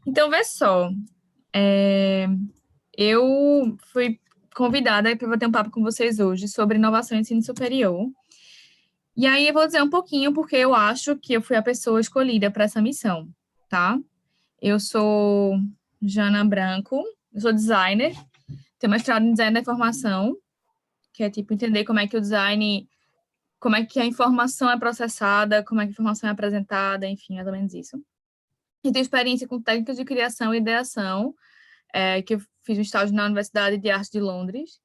Então, vê só, eu fui convidada para bater um papo com vocês hoje sobre inovação em ensino superior. E aí eu vou dizer um pouquinho porque eu acho que eu fui a pessoa escolhida para essa missão, tá? Eu sou Jana Branco, eu sou designer, tenho mestrado em design da informação, que é tipo entender como é que o design, como é que a informação é processada, como é que a informação é apresentada, enfim, mais ou menos isso. E tenho experiência com técnicas de criação e ideação, que eu fiz um estágio na Universidade de Arte de Londres.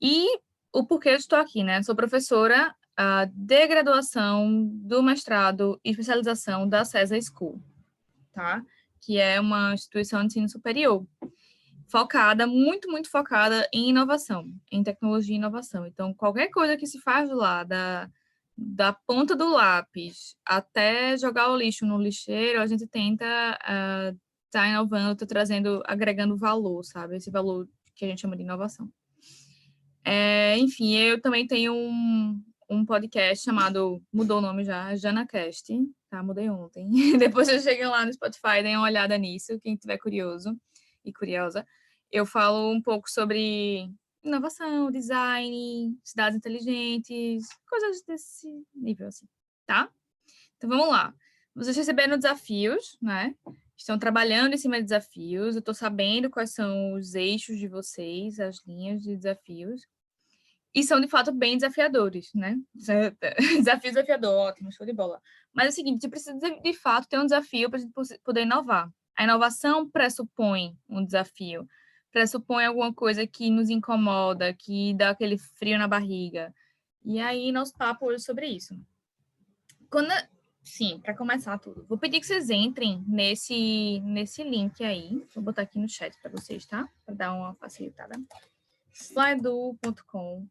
E o porquê eu estou aqui, né? Sou professora de graduação, do mestrado e especialização da CESA School, tá? Que é uma instituição de ensino superior, focada, muito, muito focada em inovação, em tecnologia e inovação. Então, qualquer coisa que se faz lá, da ponta do lápis até jogar o lixo no lixeiro, a gente tenta tá inovando, tá trazendo, agregando valor, sabe? Esse valor que a gente chama de inovação. Enfim, eu também tenho um podcast chamado, mudou o nome já, JanaCast, tá? Mudei ontem. Depois vocês chegam lá no Spotify, deem uma olhada nisso, quem tiver curioso e curiosa. Eu falo um pouco sobre inovação, design, cidades inteligentes, coisas desse nível, assim, tá? Então, vamos lá. Vocês receberam desafios, né? Estão trabalhando em cima de desafios. Eu estou sabendo quais são os eixos de vocês, as linhas de desafios. E são, de fato, bem desafiadores, né? Desafio desafiador, ótimo, show de bola. Mas é o seguinte, você precisa, de fato, ter um desafio para a gente poder inovar. A inovação pressupõe um desafio, pressupõe alguma coisa que nos incomoda, que dá aquele frio na barriga. E aí, nosso papo hoje é sobre isso. Sim, para começar tudo. Vou pedir que vocês entrem nesse link aí. Vou botar aqui no chat para vocês, tá? Para dar uma facilitada. Slido.com.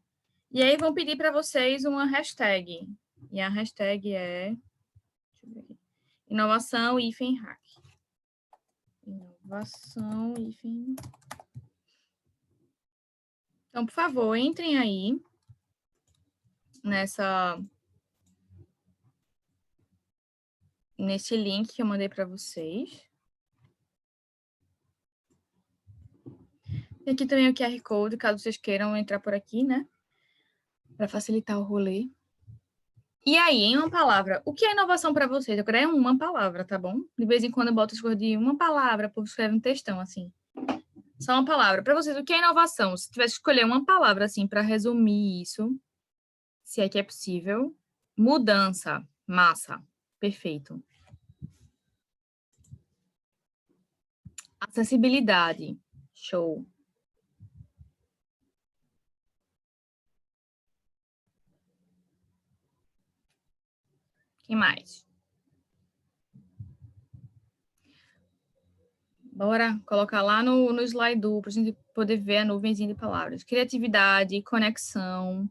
E aí vão pedir para vocês uma hashtag. E a hashtag é... Deixa eu ver aqui. Inovação hack. Inovação Então, por favor, entrem aí nesse link que eu mandei para vocês. E aqui também o QR Code, caso vocês queiram entrar por aqui, né? Para facilitar o rolê. E aí, em uma palavra, o que é inovação para vocês? Eu quero uma palavra, tá bom? De vez em quando eu boto as coisas de uma palavra, o povo escreve um textão, assim. Só uma palavra. Para vocês, o que é inovação? Se tivesse que escolher uma palavra, assim, para resumir isso, se é que é possível. Mudança. Massa. Perfeito. Acessibilidade. Show. Que mais? Bora colocar lá no Slido para a gente poder ver a nuvenzinha de palavras. Criatividade, conexão.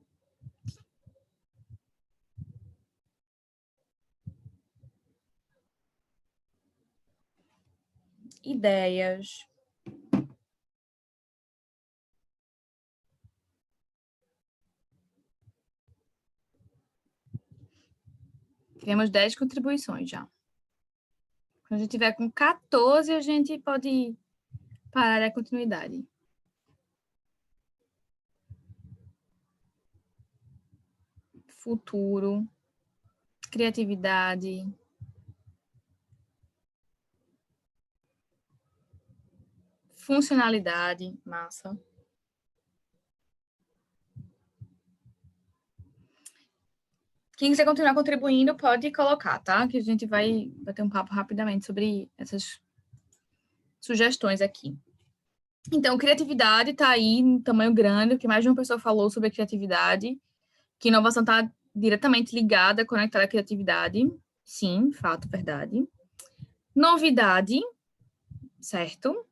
Ideias. Tivemos 10 contribuições já. Quando a gente tiver com 14, a gente pode parar a continuidade. Futuro, criatividade. Funcionalidade, massa. Quem quiser continuar contribuindo, pode colocar, tá? Que a gente vai bater um papo rapidamente sobre essas sugestões aqui. Então, criatividade está aí em tamanho grande, que mais de uma pessoa falou sobre a criatividade, que inovação está diretamente ligada, conectada à criatividade. Sim, fato, verdade. Novidade, certo?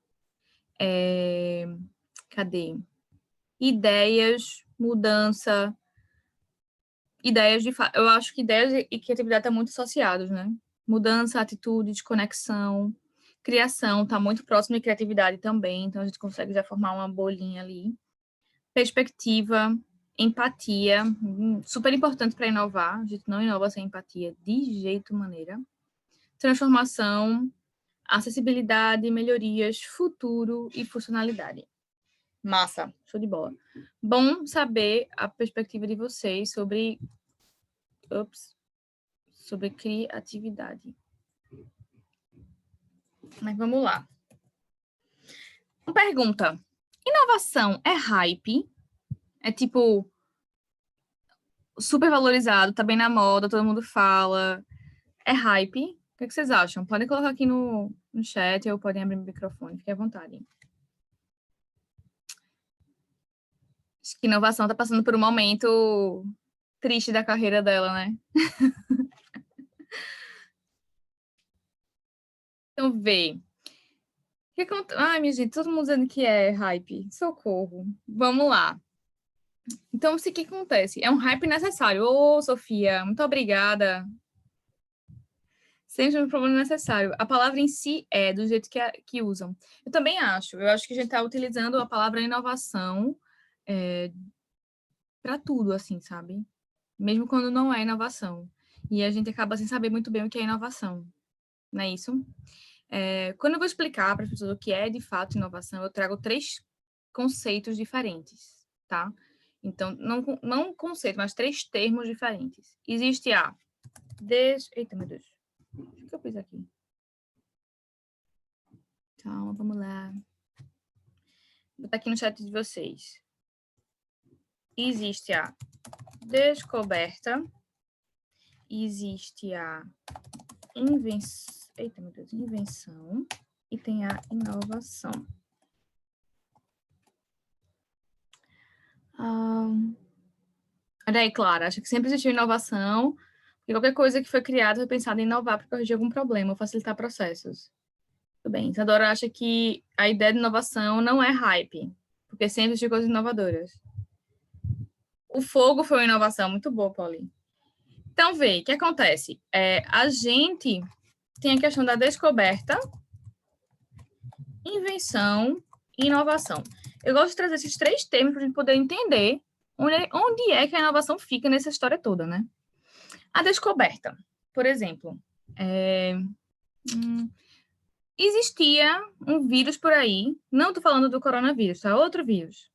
Cadê? Ideias, mudança, ideias de fato. Eu acho que ideias e criatividade estão muito associados, né? Mudança, atitude, desconexão, criação está muito próximo de criatividade também, então a gente consegue já formar uma bolinha ali. Perspectiva, empatia, super importante para inovar, a gente não inova sem empatia de jeito maneira. Transformação, acessibilidade, melhorias, futuro e funcionalidade. Massa, show de bola. Bom saber a perspectiva de vocês sobre criatividade. Mas vamos lá. Uma pergunta. Inovação é hype? É tipo super valorizado, tá bem na moda, todo mundo fala. É hype? O que vocês acham? Podem colocar aqui no chat ou podem abrir o microfone, fiquem à vontade. Acho que inovação tá passando por um momento triste da carreira dela, né? Então, vê. Ai, minha gente, todo mundo dizendo que é hype. Socorro. Vamos lá. Então, o que acontece? É um hype necessário. Ô, Sofia, muito obrigada. Sempre um problema necessário. A palavra em si é do jeito que usam. Eu também acho. Eu acho que a gente está utilizando a palavra inovação para tudo, assim, sabe? Mesmo quando não é inovação. E a gente acaba sem saber muito bem o que é inovação. Não é isso? Quando eu vou explicar para as pessoas o que é, de fato, inovação, eu trago 3 conceitos diferentes, tá? Então, não um conceito, mas 3 termos diferentes. Existe a... Eita, meu Deus. O que eu fiz aqui? Calma, vamos lá. Vou botar aqui no chat de vocês. Existe a descoberta, existe a invenção e tem a inovação. Olha aí, Clara, acho que sempre existiu inovação, e qualquer coisa que foi criada foi pensada em inovar para corrigir algum problema ou facilitar processos. Tudo bem. Isadora acha que a ideia de inovação não é hype, porque sempre existiu coisas inovadoras. O fogo foi uma inovação muito boa, Pauline. Então, vê, o que acontece? A gente tem a questão da descoberta, invenção e inovação. Eu gosto de trazer esses 3 termos para a gente poder entender onde é que a inovação fica nessa história toda, né? A descoberta, por exemplo, existia um vírus por aí, não estou falando do coronavírus, tá? Outro vírus.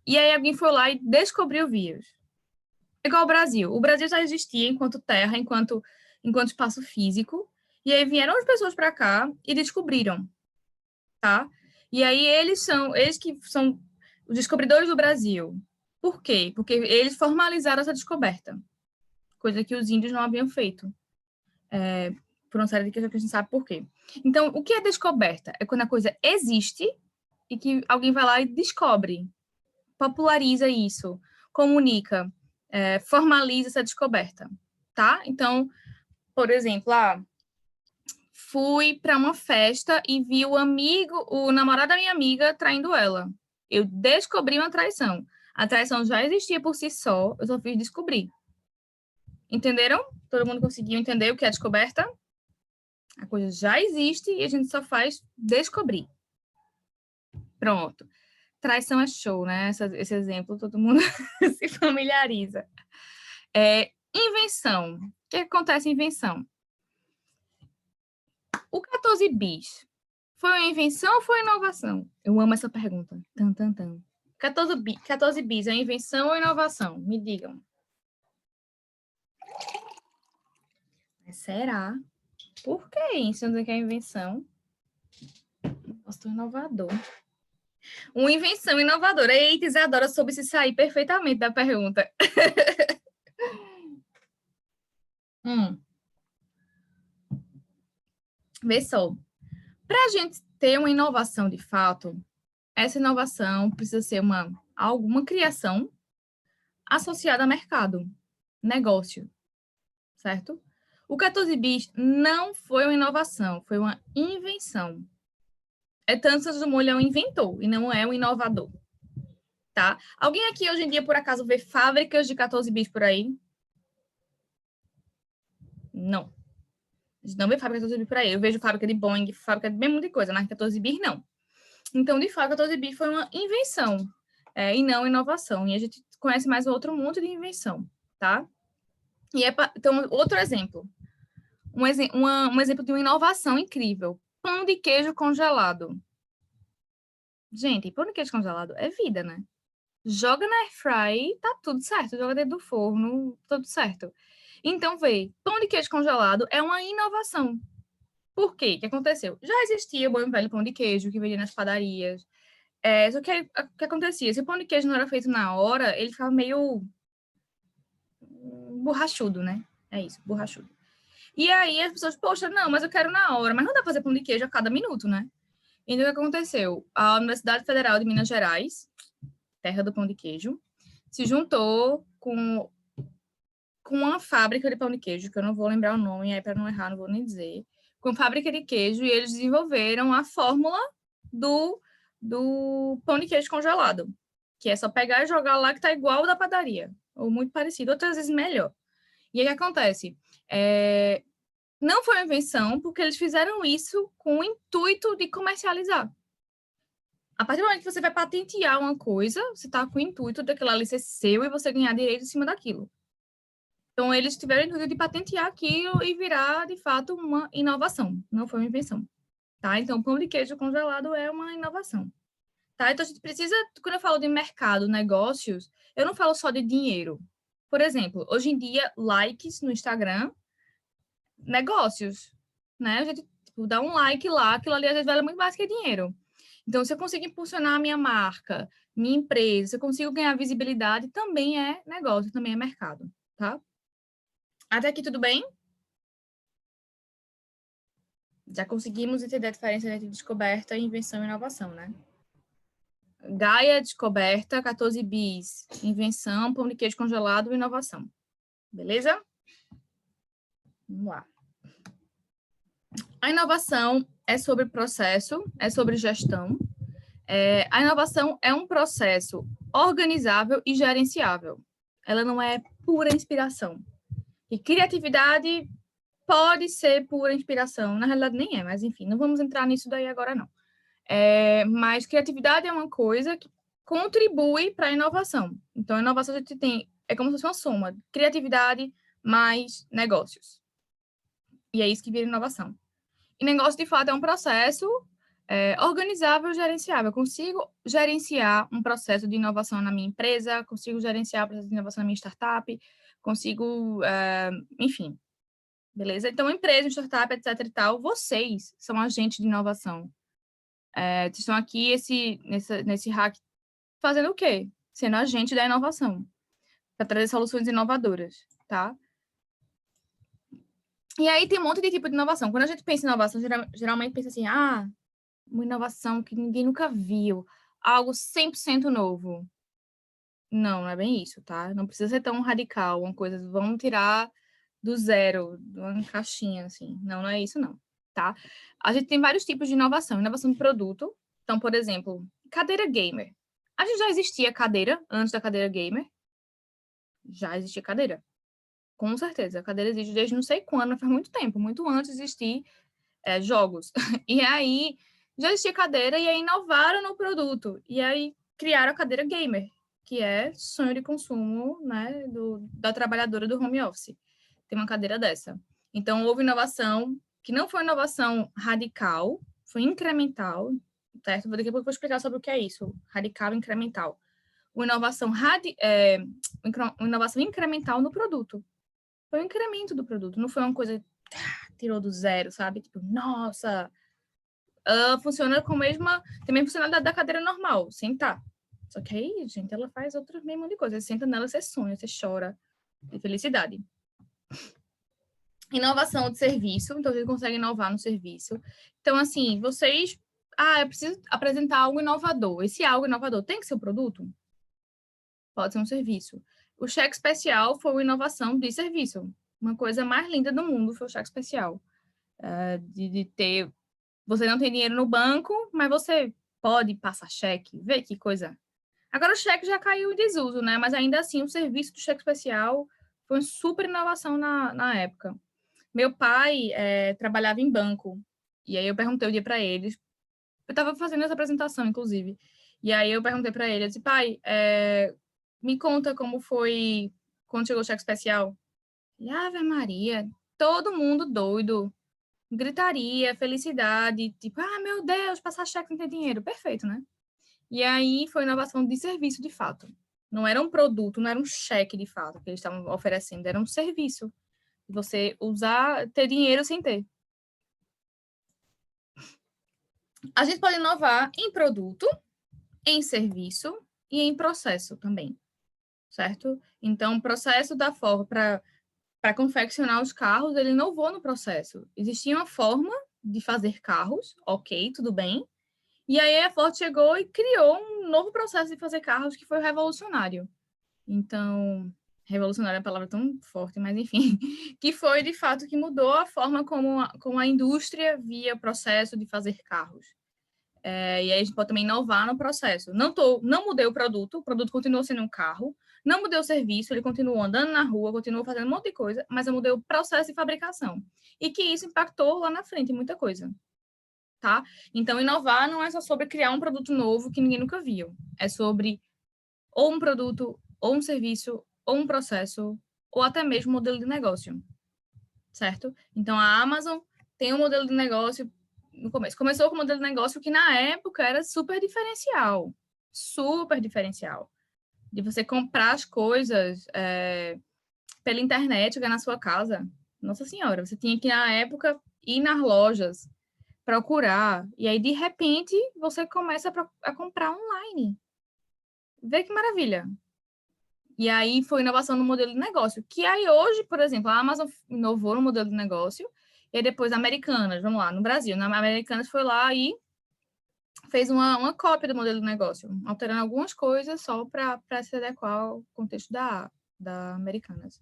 E aí alguém foi lá e descobriu o vírus. Igual o Brasil. O Brasil já existia enquanto terra, enquanto espaço físico, e aí vieram as pessoas para cá e descobriram, tá? E aí eles que são os descobridores do Brasil. Por quê? Porque eles formalizaram essa descoberta, coisa que os índios não haviam feito. Por uma série de questões que a gente sabe por quê. Então, o que é descoberta? É quando a coisa existe e que alguém vai lá e descobre, populariza isso, comunica, formaliza essa descoberta, tá? Então, por exemplo, fui para uma festa e vi o namorado da minha amiga traindo ela. Eu descobri uma traição. A traição já existia por si só, eu só fiz descobrir. Entenderam? Todo mundo conseguiu entender o que é descoberta? A coisa já existe e a gente só faz descobrir. Pronto. Traição é show, né? Esse exemplo todo mundo se familiariza. Invenção. O que acontece em invenção? O 14 bis foi uma invenção ou foi uma inovação? Eu amo essa pergunta. 14 bis é uma invenção ou inovação? Me digam. Mas será? Por que isso? Não é que é invenção? Nossa, tão inovador. Uma invenção inovadora. Eita, Isadora soube se sair perfeitamente da pergunta. Vê só. Para a gente ter uma inovação de fato, essa inovação precisa ser alguma criação associada a mercado, negócio, certo? O 14 bis não foi uma inovação, foi uma invenção. Tanto que Santos Dumont é um inventor e não é um inovador, tá? Alguém aqui hoje em dia, por acaso, vê fábricas de 14 bis por aí? Não. A gente não vê fábrica de 14 bis por aí. Eu vejo fábrica de Boeing, fábrica de bem muita coisa, mas 14 bis não. Então, de fato, 14 bis foi uma invenção e não inovação. E a gente conhece mais outro monte de invenção, tá? Então, outro exemplo. Um exemplo de uma inovação incrível. pão de queijo congelado. Gente, pão de queijo congelado é vida, né? Joga na airfry, tá tudo certo. Joga dentro do forno, tudo certo. Então, vê, pão de queijo congelado é uma inovação. Por quê? O que aconteceu? Já existia o bom e velho pão de queijo que vendia nas padarias. Só que o que acontecia? Se o pão de queijo não era feito na hora, ele ficava meio borrachudo, né? É isso, borrachudo. E aí as pessoas, poxa, não, mas eu quero na hora. Mas não dá pra fazer pão de queijo a cada minuto, né? Então, o que aconteceu? A Universidade Federal de Minas Gerais, terra do pão de queijo, se juntou com uma fábrica de pão de queijo, que eu não vou lembrar o nome, aí para não errar, não vou nem dizer, com fábrica de queijo, e eles desenvolveram a fórmula do pão de queijo congelado, que é só pegar e jogar lá que tá igual ao da padaria, ou muito parecido, outras vezes melhor. E aí o que acontece? Não foi uma invenção, porque eles fizeram isso com o intuito de comercializar. A partir do momento que você vai patentear uma coisa, você está com o intuito daquilo ali ser seu e você ganhar direito em cima daquilo. Então, eles tiveram o intuito de patentear aquilo e virar, de fato, uma inovação. Não foi uma invenção. Tá? Então, pão de queijo congelado é uma inovação. Tá? Então, a gente precisa, quando eu falo de mercado, negócios, eu não falo só de dinheiro. Por exemplo, hoje em dia, likes no Instagram, negócios. Né? A gente dá um like lá, aquilo ali às vezes vale muito mais que dinheiro. Então, se eu consigo impulsionar a minha marca, minha empresa, se eu consigo ganhar visibilidade, também é negócio, também é mercado, tá? Até aqui tudo bem? Já conseguimos entender a diferença entre descoberta, invenção e inovação, né? Gaia, descoberta, 14 bis, invenção, pão de queijo congelado, inovação. Beleza? Vamos lá. A inovação é sobre processo, é sobre gestão. A inovação é um processo organizável e gerenciável. Ela não é pura inspiração. E criatividade pode ser pura inspiração. Na realidade, nem é, mas enfim, não vamos entrar nisso daí agora, não. Mas criatividade é uma coisa que contribui para a inovação. Então, a inovação a gente tem, é como se fosse uma soma. Criatividade mais negócios. E é isso que vira inovação. E negócio, de fato, é um processo organizável e gerenciável. Eu consigo gerenciar um processo de inovação na minha empresa, consigo gerenciar o processo de inovação na minha startup, consigo, enfim, beleza? Então, empresa, startup, etc e tal, vocês são agentes de inovação. Vocês estão aqui nesse hack fazendo o quê? Sendo agente da inovação, para trazer soluções inovadoras, tá? E aí tem um monte de tipo de inovação. Quando a gente pensa em inovação, geralmente pensa assim, uma inovação que ninguém nunca viu, algo 100% novo. Não é bem isso, tá? Não precisa ser tão radical, uma coisa, vamos tirar do zero, de uma caixinha, assim. Não é isso, não, tá? A gente tem vários tipos de inovação. Inovação de produto. Então, por exemplo, cadeira gamer. A gente já existia cadeira antes da cadeira gamer? Já existia cadeira. Com certeza. A cadeira existe desde não sei quando, faz muito tempo, muito antes de existir jogos. E aí, já existia cadeira e aí inovaram no produto. E aí, criaram a cadeira gamer, que é sonho de consumo, né, da trabalhadora do home office. Tem uma cadeira dessa. Então, houve inovação, que não foi inovação radical, foi incremental, certo? Daqui a pouco eu vou explicar sobre o que é isso, radical e incremental. Uma inovação incremental no produto. Foi um incremento do produto, não foi uma coisa tirou do zero, sabe? Tipo, nossa, funciona com a mesma, também funciona da cadeira normal, sentar. Só que aí, gente, ela faz outro mesmo de coisa. Você senta nela, você sonha, você chora de felicidade. Inovação de serviço, então você consegue inovar no serviço. Então, assim, vocês. Eu preciso apresentar algo inovador. Esse algo inovador tem que ser um produto? Pode ser um serviço. O cheque especial foi uma inovação de serviço. Uma coisa mais linda do mundo foi o cheque especial. De ter. Você não tem dinheiro no banco, mas você pode passar cheque. Vê que coisa. Agora o cheque já caiu em desuso, né? Mas ainda assim, o serviço do cheque especial foi uma super inovação na época. Meu pai trabalhava em banco. E aí eu perguntei o dia para eles. Eu estava fazendo essa apresentação, inclusive. E aí eu perguntei para ele, eu disse, pai, me conta como foi quando chegou o cheque especial. E Ave Maria, todo mundo doido. gritaria, felicidade, tipo, ah, meu Deus, passar cheque não tem dinheiro. Perfeito, né? E aí foi inovação de serviço, de fato. Não era um produto, não era um cheque, de fato, que eles estavam oferecendo, era um serviço. Você usar, ter dinheiro sem ter. A gente pode inovar em produto, em serviço e em processo também, certo? Então, o processo da Ford para confeccionar os carros, ele inovou no processo. Existia uma forma de fazer carros, ok, tudo bem. E aí a Ford chegou e criou um novo processo de fazer carros que foi revolucionário. Então, revolucionário é uma palavra tão forte, mas enfim, que foi de fato que mudou a forma como a indústria via o processo de fazer carros. E aí a gente pode também inovar no processo. Não mudei o produto continuou sendo um carro, não mudei o serviço, ele continuou andando na rua, continuou fazendo um monte de coisa, mas eu mudei o processo de fabricação. E que isso impactou lá na frente muita coisa, tá? Então, inovar não é só sobre criar um produto novo que ninguém nunca viu. É sobre ou um produto, ou um serviço, ou um processo, ou até mesmo um modelo de negócio, certo? Então, a Amazon tem um modelo de negócio no começo. Começou com um modelo de negócio que, na época, era super diferencial. Super diferencial. De você comprar as coisas pela internet, chegar na sua casa. Nossa Senhora, você tinha que, na época, ir nas lojas, procurar. E aí, de repente, você começa a comprar online. Vê que maravilha. E aí, foi inovação no modelo de negócio. Que aí, hoje, por exemplo, a Amazon inovou no modelo de negócio. E aí depois a Americanas, vamos lá, no Brasil, na Americanas foi lá e fez uma cópia do modelo de negócio, alterando algumas coisas só para se adequar ao contexto da Americanas.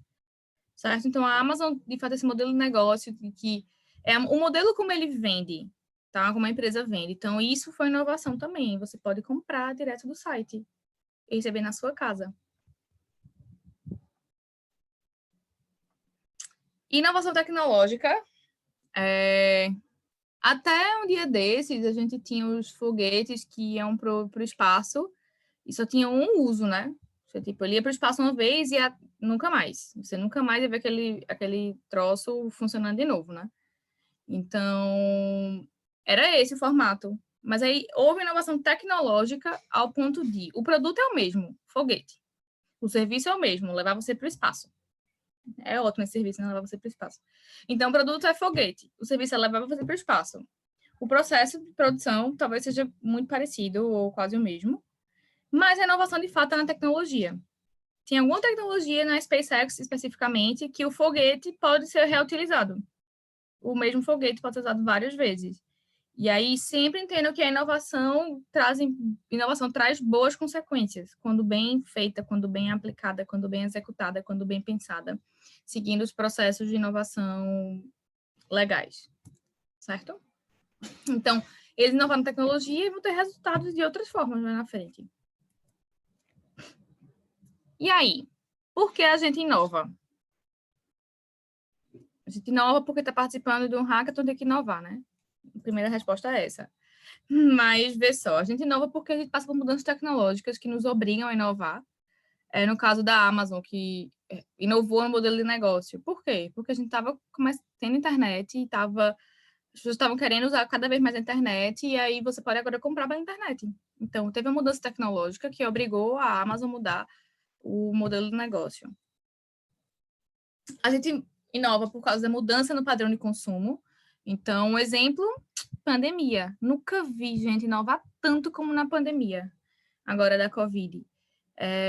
Certo? Então, a Amazon, de fato, esse modelo de negócio, que é o modelo como ele vende, tá? Como a empresa vende. Então, isso foi inovação também. Você pode comprar direto do site e receber na sua casa. Inovação tecnológica. Até um dia desses, a gente tinha os foguetes que iam para o espaço e só tinha um uso, né? Você, tipo, ele ia para o espaço uma vez e nunca mais. Você nunca mais ia ver aquele troço funcionando de novo, né? Então, era esse o formato. Mas aí houve inovação tecnológica ao ponto de o produto é o mesmo, foguete. O serviço é o mesmo, levar você para o espaço. É ótimo esse serviço, né? Levar você para o espaço. Então, o produto é foguete, o serviço é levar você para o espaço. O processo de produção talvez seja muito parecido ou quase o mesmo, mas a inovação de fato é na tecnologia. Tem alguma tecnologia na SpaceX especificamente que o foguete pode ser reutilizado. O mesmo foguete pode ser usado várias vezes. E aí sempre entendo que a inovação traz boas consequências, quando bem feita, quando bem aplicada, quando bem executada, quando bem pensada, seguindo os processos de inovação legais, certo? Então, eles inovaram tecnologia e vão ter resultados de outras formas mais na frente. E aí, por que a gente inova? A gente inova porque está participando de um hackathon, tem que inovar, né? A primeira resposta é essa. Mas, vê só, a gente inova porque a gente passa por mudanças tecnológicas que nos obrigam a inovar. No caso da Amazon, que inovou no modelo de negócio. Por quê? Porque a gente estava tendo internet e as pessoas estavam querendo usar cada vez mais a internet e aí você pode agora comprar pela internet. Então, teve uma mudança tecnológica que obrigou a Amazon a mudar o modelo de negócio. A gente inova por causa da mudança no padrão de consumo. Então, um exemplo, pandemia. Nunca vi gente inovar tanto como na pandemia, agora da Covid.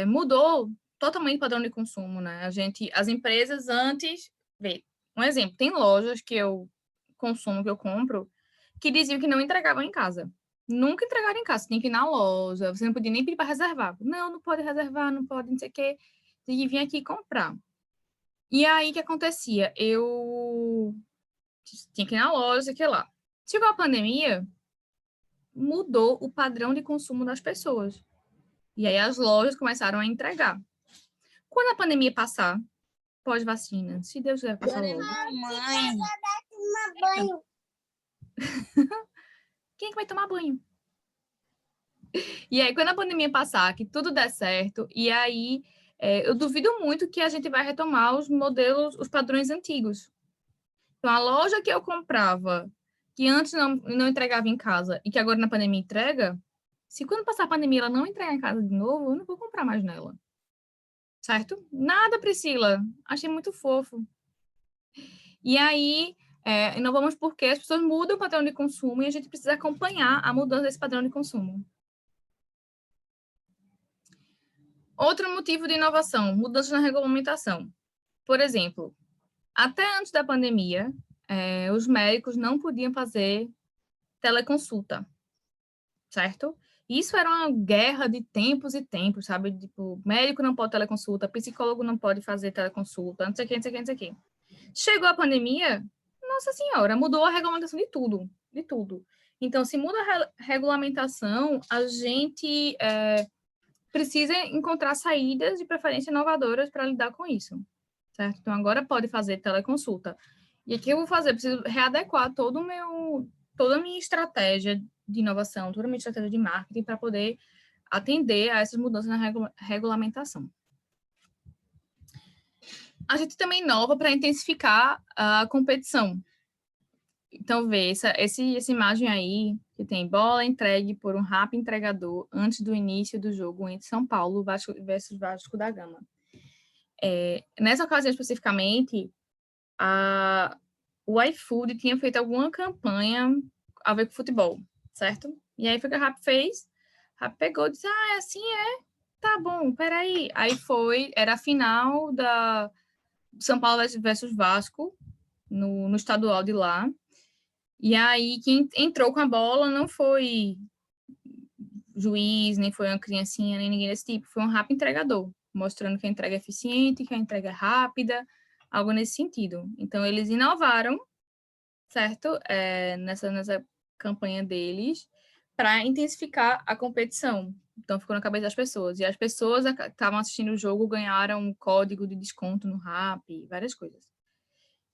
Mudou totalmente o padrão de consumo, né? As empresas antes, um exemplo, tem lojas que eu consumo, que eu compro, que diziam que não entregavam em casa. Nunca entregaram em casa, você tinha que ir na loja, você não podia nem pedir para reservar. Não pode reservar, não pode, não sei o quê. Tem que vir aqui comprar. E aí, o que acontecia? Eu tinha que ir na loja, sei que lá. Chegou a pandemia, mudou o padrão de consumo das pessoas. E aí as lojas começaram a entregar. Quando a pandemia passar, pós-vacina, se Deus quiser passar logo. Mãe, tomar banho. Quem é que vai tomar banho? E aí, quando a pandemia passar, que tudo der certo, e aí eu duvido muito que a gente vai retomar os modelos, os padrões antigos. Então, a loja que eu comprava, que antes não entregava em casa e que agora na pandemia entrega, se quando passar a pandemia ela não entregar em casa de novo, eu não vou comprar mais nela. Certo? Nada, Priscila. Achei muito fofo. E aí, inovamos porque as pessoas mudam o padrão de consumo e a gente precisa acompanhar a mudança desse padrão de consumo. Outro motivo de inovação, mudanças na regulamentação. Por exemplo, até antes da pandemia, os médicos não podiam fazer teleconsulta, certo? Isso era uma guerra de tempos e tempos, sabe? Tipo, médico não pode teleconsulta, psicólogo não pode fazer teleconsulta, não sei o que, não sei o que, não sei o que. Chegou a pandemia, nossa senhora, mudou a regulamentação de tudo, de tudo. Então, se muda a regulamentação, a gente precisa encontrar saídas, de preferência inovadoras, para lidar com isso, certo? Então, agora pode fazer teleconsulta. E aqui eu vou fazer, eu preciso readequar toda a minha estratégia de inovação, toda a minha estratégia de marketing para poder atender a essas mudanças na regulamentação. A gente também inova para intensificar a competição. Então, vê, essa imagem aí, que tem bola entregue por um rápido entregador antes do início do jogo entre São Paulo versus Vasco da Gama. Nessa ocasião, especificamente, o iFood tinha feito alguma campanha a ver com futebol, certo? E aí foi o que a Rappi fez. A Rappi pegou e disse, assim é? Tá bom, peraí. Aí era a final da São Paulo versus Vasco, no estadual de lá. E aí, quem entrou com a bola não foi juiz, nem foi uma criancinha, nem ninguém desse tipo. Foi um rápido entregador, mostrando que a entrega é eficiente, que a entrega é rápida, algo nesse sentido. Então, eles inovaram, certo? Nessa campanha deles, para intensificar a competição. Então, ficou na cabeça das pessoas. E as pessoas que estavam assistindo o jogo ganharam um código de desconto no Rappi, várias coisas.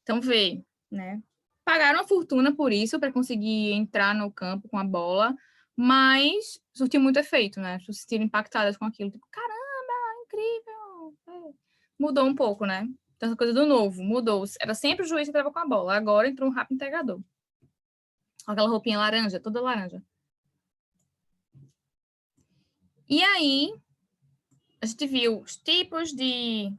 Então, vê, né? Pagaram uma fortuna por isso, para conseguir entrar no campo com a bola, mas surtiu muito efeito, né? As pessoas se sentiram impactadas com aquilo. Tipo, caramba, incrível! Mudou um pouco, né? Então, essa coisa do novo, mudou. Era sempre o juiz que entrava com a bola, agora entrou um rápido entregador. Com aquela roupinha laranja, toda laranja. E aí, a gente viu os tipos de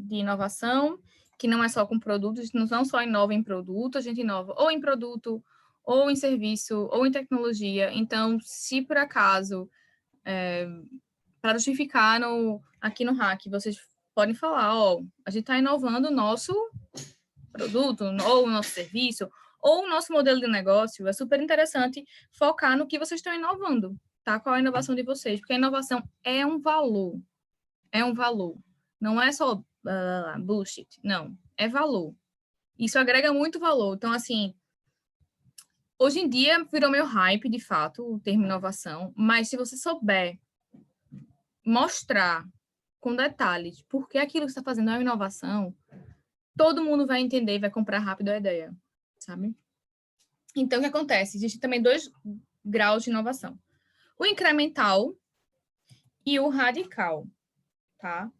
inovação, que não é só com produtos, não só inova em produto, a gente inova ou em produto, ou em serviço, ou em tecnologia. Então, se por acaso, para justificar aqui no Hack, vocês podem falar, a gente está inovando o nosso produto, ou o nosso serviço, ou o nosso modelo de negócio. É super interessante focar no que vocês estão inovando, tá? Qual é a inovação de vocês? Porque a inovação é um valor. É um valor. Não é só bullshit. Não. É valor. Isso agrega muito valor. Então, assim, hoje em dia virou meio hype, de fato, o termo inovação, mas se você souber mostrar com detalhes por que aquilo que você está fazendo é uma inovação, todo mundo vai entender e vai comprar rápido a ideia, sabe? Então, o que acontece? Existem também 2 graus de inovação. O incremental e o radical, tá?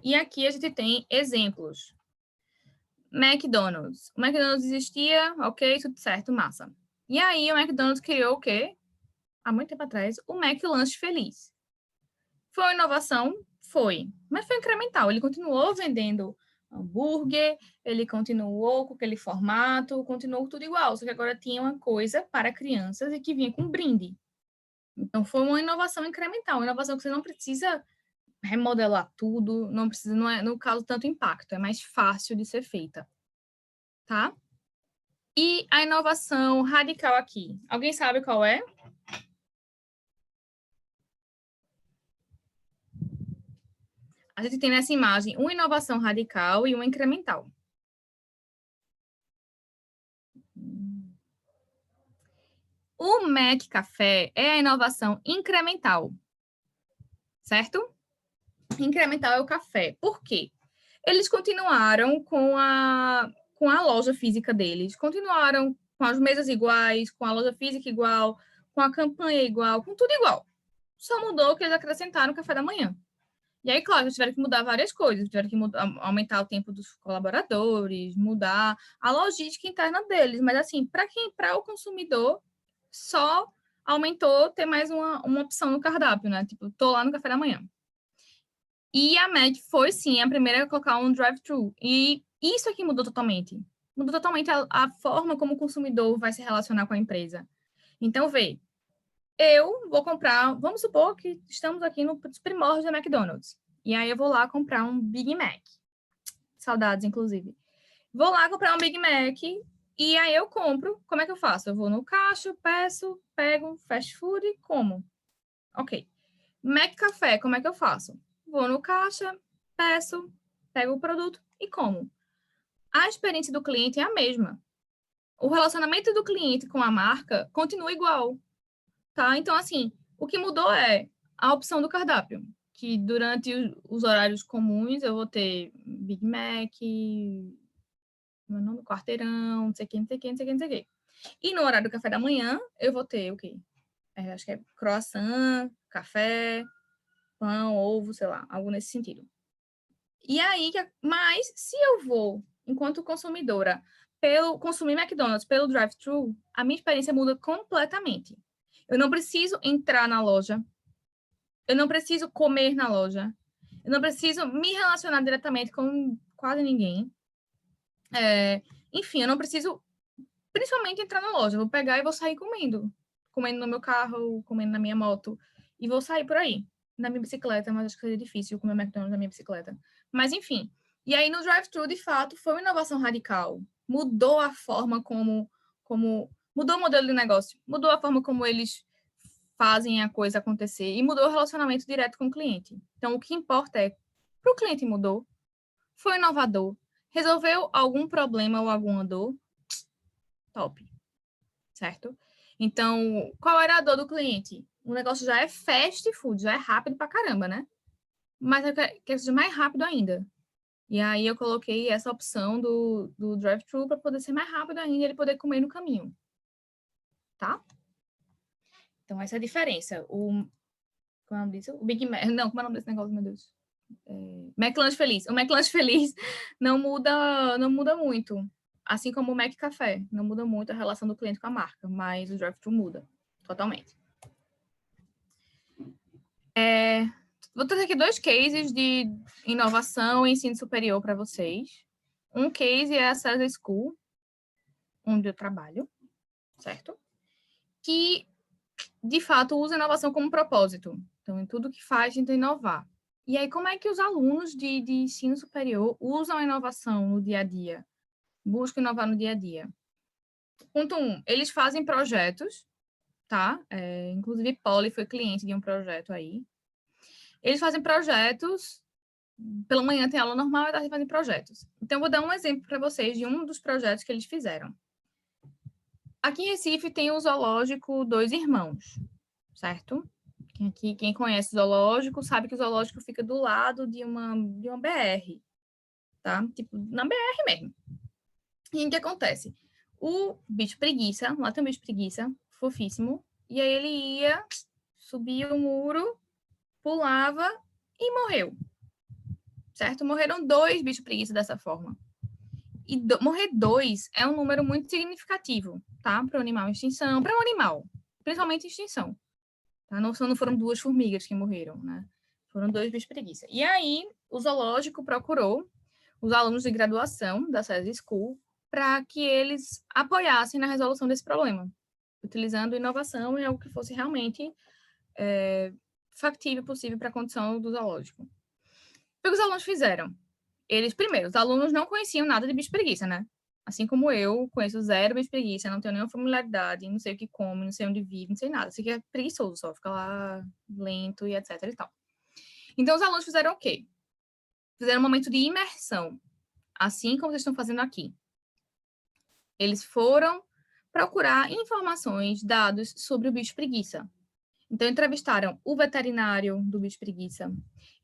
E aqui a gente tem exemplos. McDonald's. O McDonald's existia, ok, tudo certo, massa. E aí o McDonald's criou o quê? Há muito tempo atrás, o McLanche Feliz. Foi uma inovação? Foi. Mas foi incremental. Ele continuou vendendo hambúrguer, ele continuou com aquele formato, continuou tudo igual, só que agora tinha uma coisa para crianças e que vinha com brinde. Então, foi uma inovação incremental, uma inovação que você não precisa remodelar tudo, não é, no caso, tanto impacto, é mais fácil de ser feita, tá? E a inovação radical aqui, alguém sabe qual é? A gente tem nessa imagem uma inovação radical e uma incremental. O Mac Café é a inovação incremental, certo? Incremental é o café. Por quê? Eles continuaram com a loja física deles, continuaram com as mesas iguais, com a loja física igual, com a campanha igual, com tudo igual. Só mudou que eles acrescentaram o café da manhã. E aí, claro, tiveram que mudar várias coisas, tiveram que aumentar o tempo dos colaboradores, mudar a logística interna deles, mas assim, para o consumidor, só aumentou ter mais uma opção no cardápio, né? Tipo, tô lá no café da manhã. E a Mac foi, sim, a primeira a colocar um drive-thru. E isso aqui mudou totalmente. Mudou totalmente a forma como o consumidor vai se relacionar com a empresa. Então, vê, eu vou comprar, vamos supor que estamos aqui nos primórdios da McDonald's. E aí eu vou lá comprar um Big Mac. Saudades, inclusive. Vou lá comprar um Big Mac e aí eu compro. Como é que eu faço? Eu vou no caixa, peço, pego um fast food e como. Ok. Mac Café, como é que eu faço? Vou no caixa, peço, pego o produto e como. A experiência do cliente é a mesma. O relacionamento do cliente com a marca continua igual, tá? Então, assim, o que mudou é a opção do cardápio, que durante os horários comuns eu vou ter Big Mac, meu nome, quarteirão, não sei o que, não sei o que, não sei o que, não sei o que. E no horário do café da manhã, eu vou ter o quê? Acho que é croissant, café, pão, ovo, sei lá, algo nesse sentido. E aí, mas se eu vou, enquanto consumidora, consumir McDonald's pelo drive-thru, a minha experiência muda completamente. Eu não preciso entrar na loja, eu não preciso comer na loja, eu não preciso me relacionar diretamente com quase ninguém. Enfim, eu não preciso, principalmente, entrar na loja. Eu vou pegar e vou sair comendo. Comendo no meu carro, comendo na minha moto. E vou sair por aí, na minha bicicleta, mas acho que seria difícil comer McDonald's na minha bicicleta. Mas, enfim. E aí, no drive-thru, de fato, foi uma inovação radical. Mudou a forma como mudou o modelo de negócio, mudou a forma como eles fazem a coisa acontecer e mudou o relacionamento direto com o cliente. Então, o que importa é, para o cliente mudou, foi inovador, resolveu algum problema ou alguma dor, top, certo? Então, qual era a dor do cliente? O negócio já é fast food, já é rápido pra caramba, né? Mas eu quero que seja mais rápido ainda. E aí eu coloquei essa opção do drive-thru para poder ser mais rápido ainda e ele poder comer no caminho. Tá? Então, essa é a diferença. Como é o nome disso? O Big Mac. Não, como é o nome desse negócio, meu Deus? McLanche Feliz. O McLanche Feliz não muda muito. Assim como o Mac Café. Não muda muito a relação do cliente com a marca, mas o drive-thru muda totalmente. Vou trazer aqui 2 cases de inovação e ensino superior para vocês. Um case é a César School, onde eu trabalho, certo? Que, de fato, usa inovação como propósito. Então, em tudo que faz, tenta inovar. E aí, como é que os alunos de ensino superior usam a inovação no dia a dia? Buscam inovar no dia a dia. Ponto 1, eles fazem projetos, tá? Inclusive, Poli foi cliente de um projeto aí. Eles fazem projetos, pela manhã tem aula normal e à tarde fazem projetos. Então, eu vou dar um exemplo para vocês de um dos projetos que eles fizeram. Aqui em Recife tem o zoológico Dois Irmãos, certo? Quem conhece o zoológico sabe que o zoológico fica do lado de uma BR, tá? Tipo, na BR mesmo. E o que acontece? O bicho preguiça, lá tem um bicho preguiça, fofíssimo, e aí ele ia, subia o muro, pulava e morreu, certo? Morreram 2 bichos preguiça dessa forma. E morrer 2 é um número muito significativo, tá? Para o animal em extinção, para um animal, principalmente em extinção. Tá? Não foram 2 formigas que morreram, né? Foram 2 bichos preguiça. E aí, o zoológico procurou os alunos de graduação da César School para que eles apoiassem na resolução desse problema, utilizando inovação em algo que fosse realmente factível, possível para a condição do zoológico. O que os alunos fizeram? Primeiro, os alunos não conheciam nada de bicho preguiça, né? Assim como eu, conheço 0 bicho preguiça, não tenho nenhuma familiaridade, não sei o que come, não sei onde vive, não sei nada. Sei que é preguiçoso só, fica lá lento e etc e tal. Então, os alunos fizeram o quê? Fizeram um momento de imersão, assim como vocês estão fazendo aqui. Eles foram procurar informações, dados sobre o bicho preguiça. Então, entrevistaram o veterinário do bicho preguiça,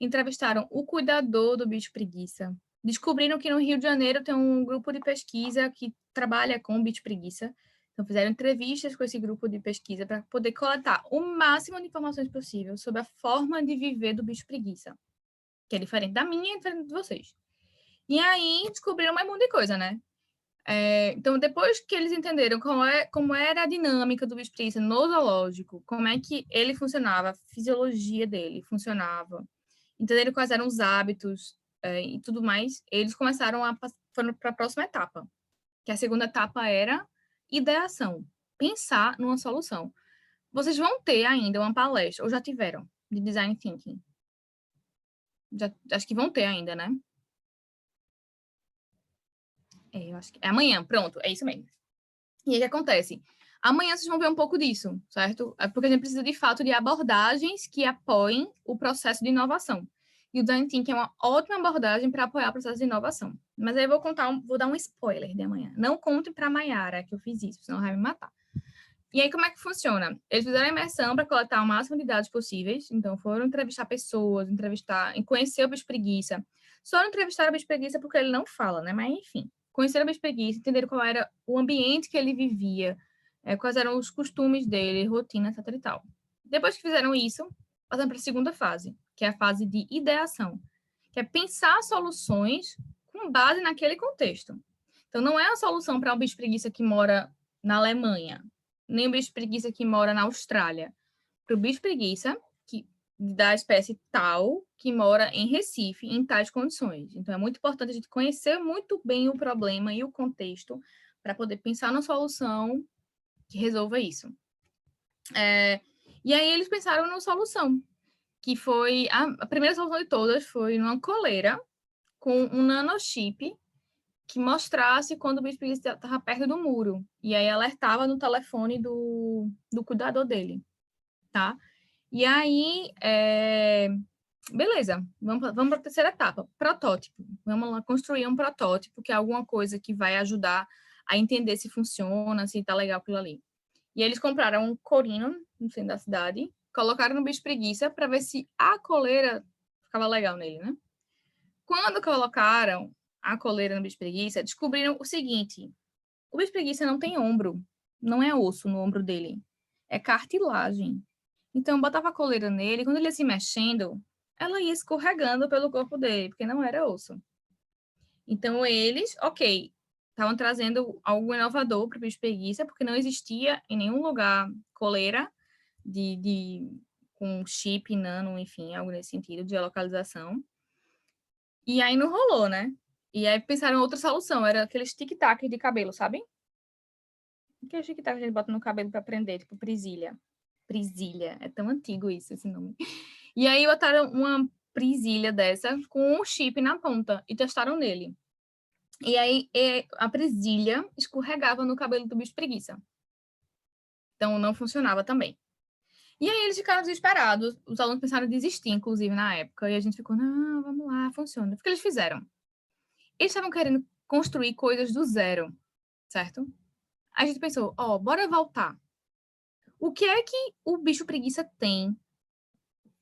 entrevistaram o cuidador do bicho preguiça, descobriram que no Rio de Janeiro tem um grupo de pesquisa que trabalha com bicho preguiça. Então, fizeram entrevistas com esse grupo de pesquisa para poder coletar o máximo de informações possível sobre a forma de viver do bicho preguiça. que é diferente da minha e diferente de vocês. E aí descobriram mais um monte de coisa, né? Então, depois que eles entenderam como era a dinâmica do bicho preguiça no zoológico, como é que ele funcionava, a fisiologia dele funcionava, entenderam quais eram os hábitos e tudo mais, eles foram para a próxima etapa, que a segunda etapa era ideação, pensar numa solução. Vocês vão ter ainda uma palestra, ou já tiveram, de Design Thinking. Acho que vão ter ainda, né? Eu acho que é amanhã, pronto, é isso mesmo. E aí, o que acontece? Amanhã vocês vão ver um pouco disso, certo? É porque a gente precisa, de fato, de abordagens que apoiem o processo de inovação. E o Design Thinking é uma ótima abordagem para apoiar o processo de inovação. Mas aí eu vou dar um spoiler de amanhã. Não conte para a Mayara que eu fiz isso, senão vai me matar. E aí, como é que funciona? Eles fizeram a imersão para coletar o máximo de dados possíveis. Então, foram entrevistar pessoas, conhecer o bicho preguiça. Só não entrevistaram o bicho preguiça porque ele não fala, né? Mas, enfim, conheceram o bicho preguiça, entenderam qual era o ambiente que ele vivia, quais eram os costumes dele, rotina, etc e tal. Depois que fizeram isso, passam para a segunda fase, que é a fase de ideação, que é pensar soluções com base naquele contexto. Então, não é a solução para um bicho preguiça que mora na Alemanha, nem o bicho preguiça que mora na Austrália. Para o bicho preguiça, da espécie tal, que mora em Recife, em tais condições. Então, é muito importante a gente conhecer muito bem o problema e o contexto para poder pensar na solução que resolva isso. E aí, eles pensaram numa solução, que foi... A primeira solução de todas foi numa coleira com um nanochip que mostrasse quando o bicho preguiça estava perto do muro. E aí alertava no telefone do cuidador dele, tá? E aí, beleza, vamos para a terceira etapa, protótipo. Vamos lá construir um protótipo, que é alguma coisa que vai ajudar a entender se funciona, se tá legal aquilo ali. E eles compraram um corino no centro da cidade, colocaram no bicho preguiça para ver se a coleira ficava legal nele, né? Quando colocaram a coleira no bicho preguiça, descobriram o seguinte: o bicho preguiça não tem ombro, não é osso no ombro dele, é cartilagem. Então, botava a coleira nele, quando ele ia se mexendo, ela ia escorregando pelo corpo dele, porque não era osso. Então, eles, estavam trazendo algo inovador para o bicho preguiça, porque não existia em nenhum lugar coleira com chip, nano, enfim, algo nesse sentido, de localização. E aí não rolou, né? E aí pensaram em outra solução, era aqueles tic-tac de cabelo, sabem? Aqueles tic-tac que a gente bota no cabelo para prender, tipo presilha. Presilha, é tão antigo isso, esse nome. E aí botaram uma presilha dessa com um chip na ponta e testaram nele. E aí a presilha escorregava no cabelo do bicho preguiça. Então não funcionava também. E aí eles ficaram desesperados, os alunos pensaram em desistir, inclusive, na época, e a gente ficou, não, vamos lá, funciona. O que eles fizeram? Eles estavam querendo construir coisas do zero, certo? A gente pensou, bora voltar. O que é que o bicho preguiça tem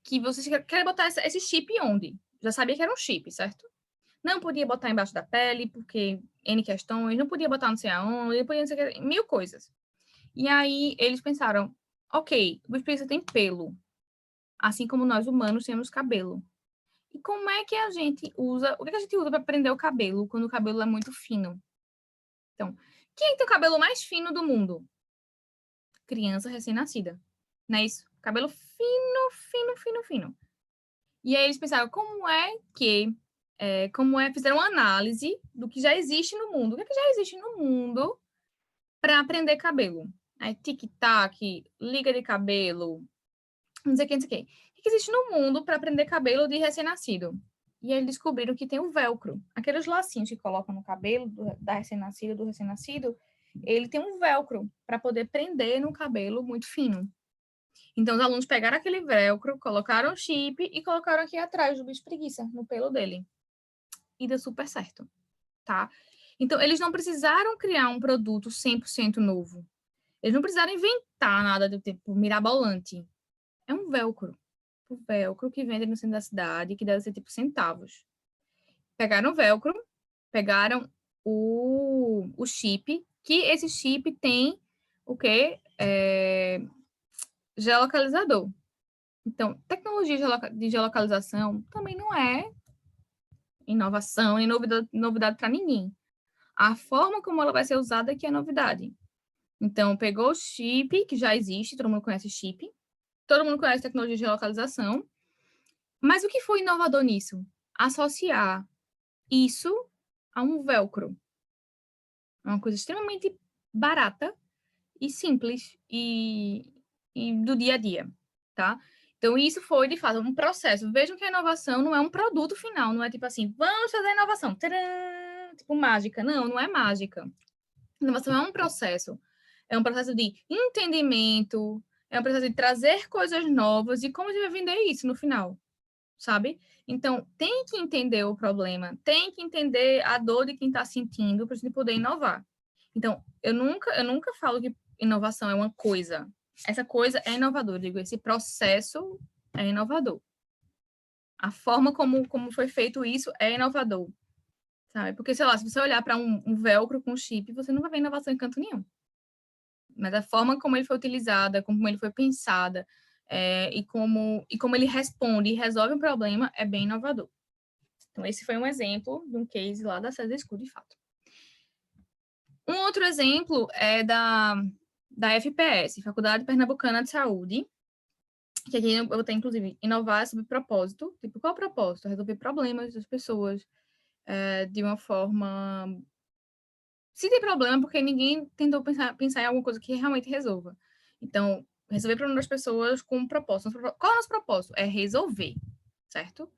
que vocês querem botar esse chip onde? Já sabia que era um chip, certo? Não podia botar embaixo da pele, porque N questões, não podia botar não sei aonde, não podia não sei o que, mil coisas. E aí eles pensaram, ok, o bicho preguiça tem pelo, assim como nós humanos temos cabelo. E como é que a gente usa, o que a gente usa para prender o cabelo quando o cabelo é muito fino? Então, quem tem o cabelo mais fino do mundo? Criança recém-nascida. Não é isso? Cabelo fino, fino, fino, fino. E aí eles pensaram, fizeram uma análise do que já existe no mundo. O que é que já existe no mundo para prender cabelo? Aí, tic-tac, liga de cabelo, não sei o que, não sei o que. O que existe no mundo para prender cabelo de recém-nascido? E aí eles descobriram que tem o velcro. Aqueles lacinhos que colocam no cabelo da recém-nascida, do recém-nascido, ele tem um velcro para poder prender no cabelo muito fino. Então, os alunos pegaram aquele velcro, colocaram o chip e colocaram aqui atrás do bicho preguiça, no pelo dele. E deu super certo, tá? Então, eles não precisaram criar um produto 100% novo. Eles não precisaram inventar nada do tipo mirabolante. É um velcro. O velcro que vende no centro da cidade, que deve ser tipo centavos. Pegaram o velcro, pegaram o chip, que esse chip tem o quê? Geolocalizador. Então, tecnologia de geolocalização também não é inovação e novidade para ninguém. A forma como ela vai ser usada é que é novidade. Então, pegou o chip, que já existe, todo mundo conhece chip, todo mundo conhece tecnologia de localização, mas o que foi inovador nisso? Associar isso a um velcro. É uma coisa extremamente barata e simples e do dia a dia, tá? Então, isso foi, de fato, um processo. Vejam que a inovação não é um produto final, não é tipo assim, vamos fazer inovação, tcharam! Tipo mágica. Não, não é mágica. Inovação é um processo. É um processo de entendimento, é um processo de trazer coisas novas e como a gente vai vender isso no final, sabe? Então, tem que entender o problema, tem que entender a dor de quem está sentindo para a gente poder inovar. Então, eu nunca falo que inovação é uma coisa. Essa coisa é inovadora, eu digo, esse processo é inovador. A forma como foi feito isso é inovador, sabe? Porque, sei lá, se você olhar para um velcro com chip, você não vai ver inovação em canto nenhum. Mas a forma como ele foi utilizada, como ele foi pensada, e como ele responde e resolve um problema é bem inovador. Então, esse foi um exemplo de um case lá da César School, de fato. Um outro exemplo é da FPS, Faculdade Pernambucana de Saúde, que aqui eu vou ter, inclusive, inovar sobre propósito. Tipo, qual é o propósito? Resolver problemas das pessoas de uma forma... Se tem problema, porque ninguém tentou pensar em alguma coisa que realmente resolva. Então, resolver problemas das pessoas com um propósito. Qual é o nosso propósito? É resolver, certo?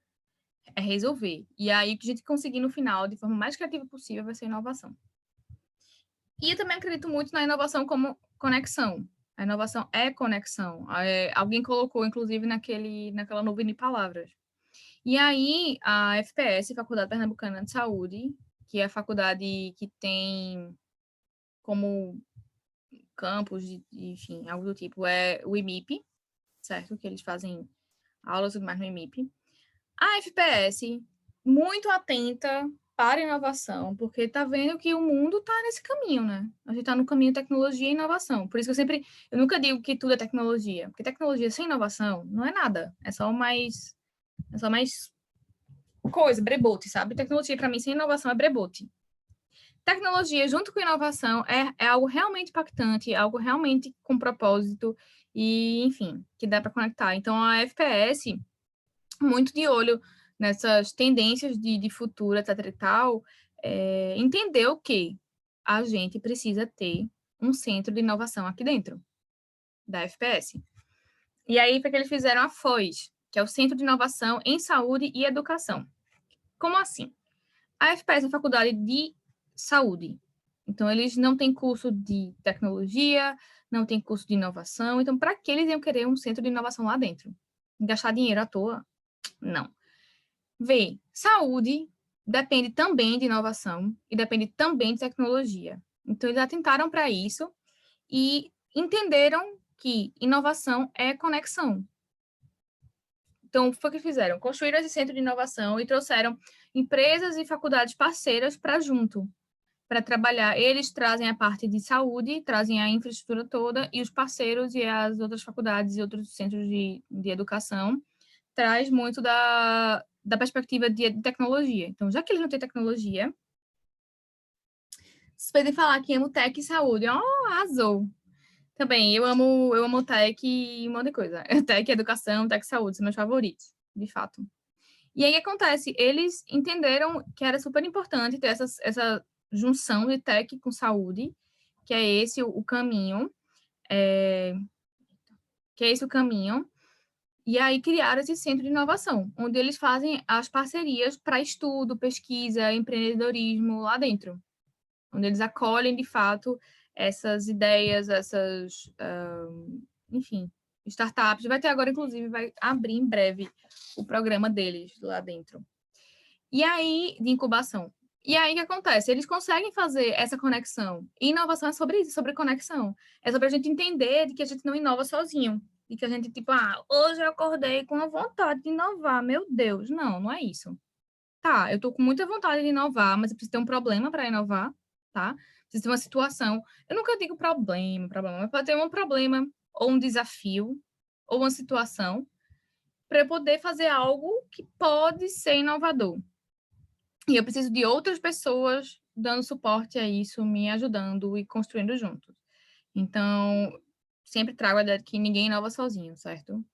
É resolver. E aí, o que a gente conseguir no final, de forma mais criativa possível, vai ser inovação. E eu também acredito muito na inovação como conexão. A inovação é conexão. Alguém colocou, inclusive, naquela nuvem de palavras. E aí, a FPS, Faculdade Pernambucana de Saúde, que é a faculdade que tem como campus, enfim, algo do tipo, é o IMIP, certo? Que eles fazem aulas e tudo mais no IMIP. A FPS, muito atenta para a inovação, porque está vendo que o mundo está nesse caminho, né? A gente está no caminho de tecnologia e inovação. Por isso que eu nunca digo que tudo é tecnologia, porque tecnologia sem inovação não é nada, é só mais coisa, brebote, sabe? Tecnologia, para mim, sem inovação é brebote. Tecnologia junto com inovação é algo realmente impactante, algo realmente com propósito e, enfim, que dá para conectar. Então, a FPS, muito de olho nessas tendências de futuro, etc e tal, entendeu que a gente precisa ter um centro de inovação aqui dentro da FPS. E aí, foi que eles fizeram a FOIS, que é o Centro de Inovação em Saúde e Educação. Como assim? A FPS é a Faculdade de Saúde. Então, eles não têm curso de tecnologia, não tem curso de inovação. Então, para que eles iam querer um centro de inovação lá dentro? Gastar dinheiro à toa? Não. Vê, saúde depende também de inovação e depende também de tecnologia. Então, eles atentaram para isso e entenderam que inovação é conexão. Então, foi o que fizeram. Construíram esse centro de inovação e trouxeram empresas e faculdades parceiras para junto, para trabalhar. Eles trazem a parte de saúde, trazem a infraestrutura toda, e os parceiros e as outras faculdades e outros centros de educação traz muito da perspectiva de tecnologia. Então, já que eles não têm tecnologia, vocês podem falar que amo tech e saúde. Oh, arrasou! Também, eu amo tech e um monte de coisa. Tech, educação, tech, saúde, são meus favoritos, de fato. E aí, o que acontece? Eles entenderam que era super importante ter essa junção de tech com saúde, que é esse o caminho, que é esse o caminho, e aí criaram esse centro de inovação, onde eles fazem as parcerias para estudo, pesquisa, empreendedorismo lá dentro, onde eles acolhem, de fato, essas ideias, enfim, startups. Vai ter agora, inclusive, vai abrir em breve o programa deles lá dentro. E aí, de incubação. E aí, o que acontece? Eles conseguem fazer essa conexão. E inovação é sobre isso, sobre conexão. É sobre a gente entender de que a gente não inova sozinho. E que a gente, tipo, hoje eu acordei com a vontade de inovar. Meu Deus, não é isso. Tá, eu tô com muita vontade de inovar, mas eu preciso ter um problema para inovar, tá? Preciso ter uma situação. Eu nunca digo problema, mas pode ter um problema, ou um desafio, ou uma situação, para eu poder fazer algo que pode ser inovador. E eu preciso de outras pessoas dando suporte a isso, me ajudando e construindo juntos. Então, sempre trago a ideia de que ninguém inova sozinho, certo?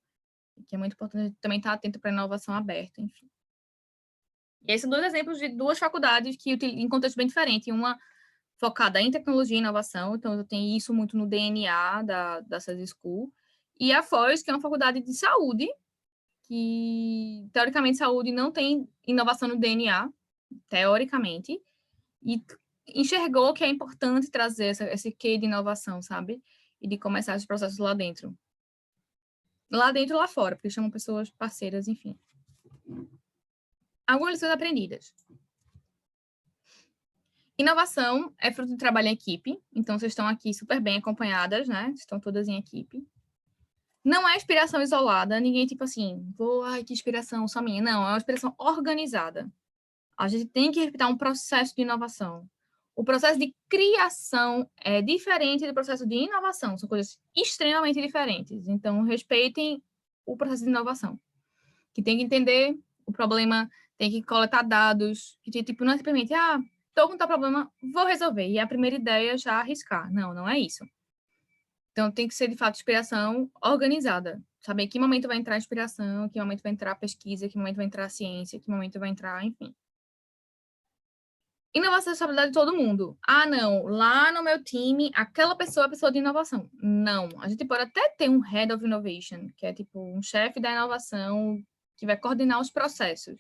Que é muito importante também estar atento para a inovação aberta, enfim. E esses são 2 exemplos de 2 faculdades que em contexto bem diferente, uma focada em tecnologia e inovação, então eu tenho isso muito no DNA da SES School, e a FOS, que é uma faculdade de saúde, que teoricamente saúde não tem inovação no DNA, teoricamente, e enxergou que é importante trazer esse quê de inovação, sabe? E de começar esses processos lá dentro. Lá dentro e lá fora, porque chamam pessoas parceiras, enfim. Algumas lições aprendidas. Inovação é fruto de trabalho em equipe, então vocês estão aqui super bem acompanhadas, né? Estão todas em equipe. Não é inspiração isolada, ninguém tipo assim, ai, que inspiração, só minha. Não, é uma inspiração organizada. A gente tem que respeitar um processo de inovação. O processo de criação é diferente do processo de inovação, são coisas extremamente diferentes. Então, respeitem o processo de inovação, que tem que entender o problema, tem que coletar dados, que tipo, não é simplesmente, estou com tal problema, vou resolver. E a primeira ideia é já arriscar. Não, não é isso. Então, tem que ser, de fato, inspiração organizada. Saber em que momento vai entrar a inspiração, em que momento vai entrar a pesquisa, em que momento vai entrar a ciência, em que momento vai entrar, enfim. Inovação é responsabilidade de todo mundo. Não, lá no meu time, aquela pessoa é a pessoa de inovação. Não, a gente pode até ter um Head of Innovation, que é tipo um chefe da inovação que vai coordenar os processos.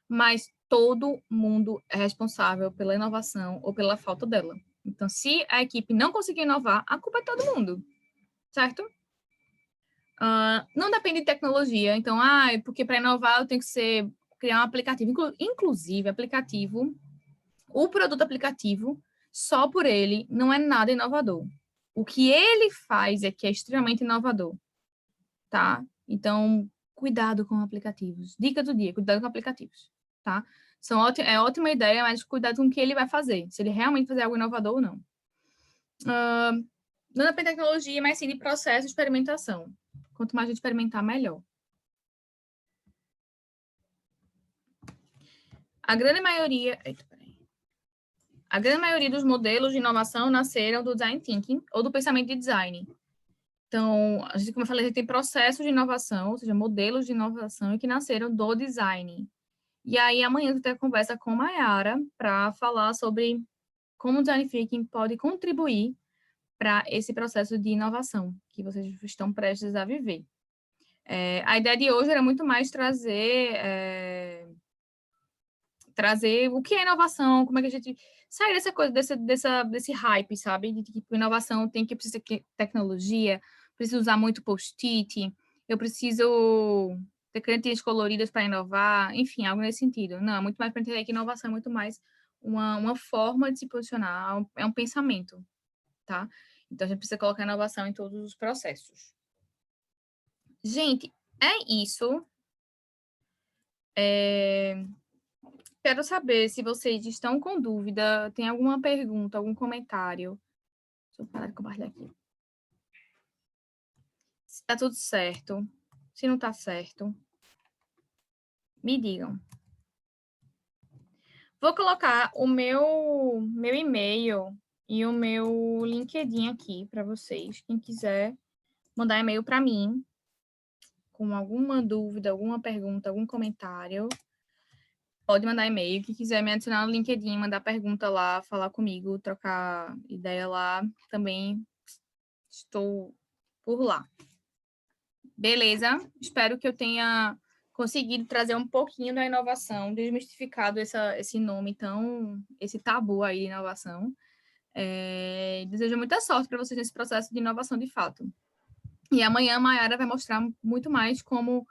Mas todo mundo é responsável pela inovação ou pela falta dela. Então, se a equipe não conseguir inovar, a culpa é de todo mundo, certo? Não depende de tecnologia. Então, porque para inovar eu tenho que criar um aplicativo. Inclusive, aplicativo, o produto aplicativo, só por ele, não é nada inovador. O que ele faz é que é extremamente inovador, tá? Então, cuidado com aplicativos. Dica do dia, cuidado com aplicativos, tá? É ótima ideia, mas cuidado com o que ele vai fazer. Se ele realmente fazer algo inovador ou não. Não depende de tecnologia, mas sim de processo de experimentação. Quanto mais a gente experimentar, melhor. A grande maioria dos modelos de inovação nasceram do design thinking ou do pensamento de design. Então, como eu falei, a gente tem processos de inovação, ou seja, modelos de inovação que nasceram do design. E aí, amanhã, eu vou ter a conversa com a Mayara para falar sobre como o design thinking pode contribuir para esse processo de inovação que vocês estão prestes a viver. A ideia de hoje era muito mais trazer o que é inovação, como é que a gente sai dessa coisa, desse hype, sabe? De que inovação precisa ter tecnologia, preciso usar muito post-it, eu preciso ter canetinhas coloridas para inovar, enfim, algo nesse sentido. Não, é muito mais para entender que inovação é muito mais uma forma de se posicionar, é um pensamento, tá? Então, a gente precisa colocar inovação em todos os processos. Gente, é isso. Quero saber se vocês estão com dúvida, tem alguma pergunta, algum comentário. Deixa eu parar de compartilhar aqui. Se está tudo certo, se não está certo, me digam. Vou colocar o meu e-mail e o meu LinkedIn aqui para vocês. Quem quiser mandar e-mail para mim com alguma dúvida, alguma pergunta, algum comentário, pode mandar e-mail. Quem quiser me adicionar no LinkedIn, mandar pergunta lá, falar comigo, trocar ideia lá, também estou por lá. Beleza? Espero que eu tenha conseguido trazer um pouquinho da inovação, desmistificado esse nome esse tabu aí de inovação. Desejo muita sorte para vocês nesse processo de inovação de fato. E amanhã a Mayara vai mostrar muito mais como,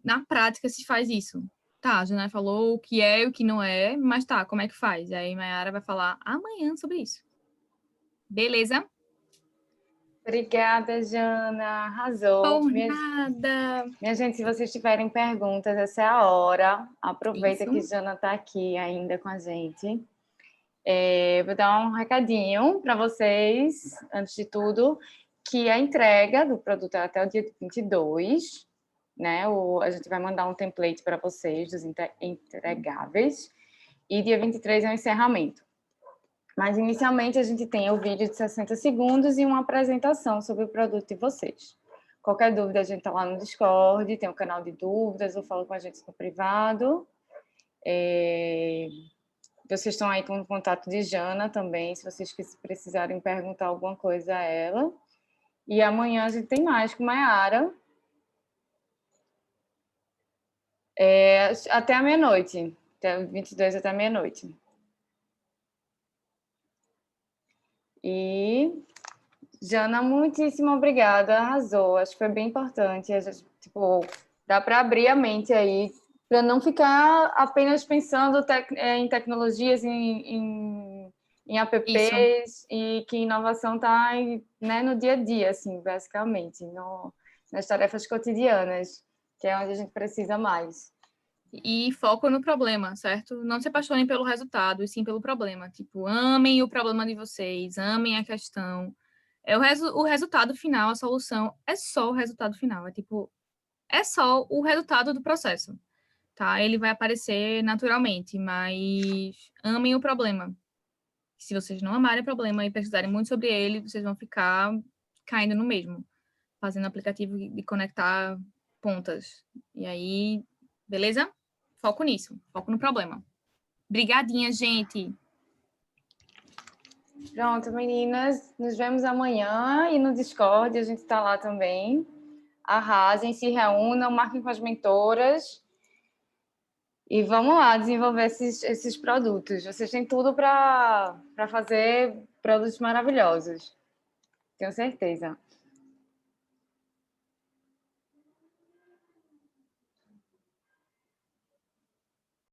na prática, se faz isso. Tá, a Jana falou o que é e o que não é, mas tá, como é que faz? E aí a Mayara vai falar amanhã sobre isso. Beleza? Obrigada, Jana. Arrasou. Por nada. Minha gente, se vocês tiverem perguntas, essa é a hora. Aproveita Isso. que Jana está aqui ainda com a gente. Vou dar um recadinho para vocês, antes de tudo, que a entrega do produto é até o dia 22, né? A gente vai mandar um template para vocês dos entregáveis. e dia 23 é o encerramento. Mas, inicialmente, a gente tem o vídeo de 60 segundos e uma apresentação sobre o produto de vocês. Qualquer dúvida, a gente está lá no Discord, tem um canal de dúvidas, ou fala com a gente no privado. Vocês estão aí com o contato de Jana também, se vocês precisarem perguntar alguma coisa a ela. E amanhã a gente tem mais com Mayara. Até a meia-noite, até 22 até a meia-noite. E, Jana, muitíssimo obrigada, arrasou. Acho que foi bem importante. A gente, dá para abrir a mente aí, para não ficar apenas pensando em tecnologias, em apps, e que inovação está, né, no dia a dia, assim, basicamente, nas tarefas cotidianas, que é onde a gente precisa mais. E foco no problema, certo? Não se apaixonem pelo resultado, e sim pelo problema. Amem o problema de vocês, amem a questão. O resultado final, a solução, é só o resultado final. É só o resultado do processo, tá? Ele vai aparecer naturalmente, mas amem o problema. Se vocês não amarem o problema e pesquisarem muito sobre ele, vocês vão ficar caindo no mesmo, fazendo aplicativo de conectar pontas. E aí, beleza? Foco nisso, foco no problema. Brigadinha, gente! Pronto, meninas, nos vemos amanhã e no Discord, a gente está lá também. Arrasem, se reúnam, marquem com as mentoras e vamos lá desenvolver esses produtos. Vocês têm tudo para fazer produtos maravilhosos, tenho certeza.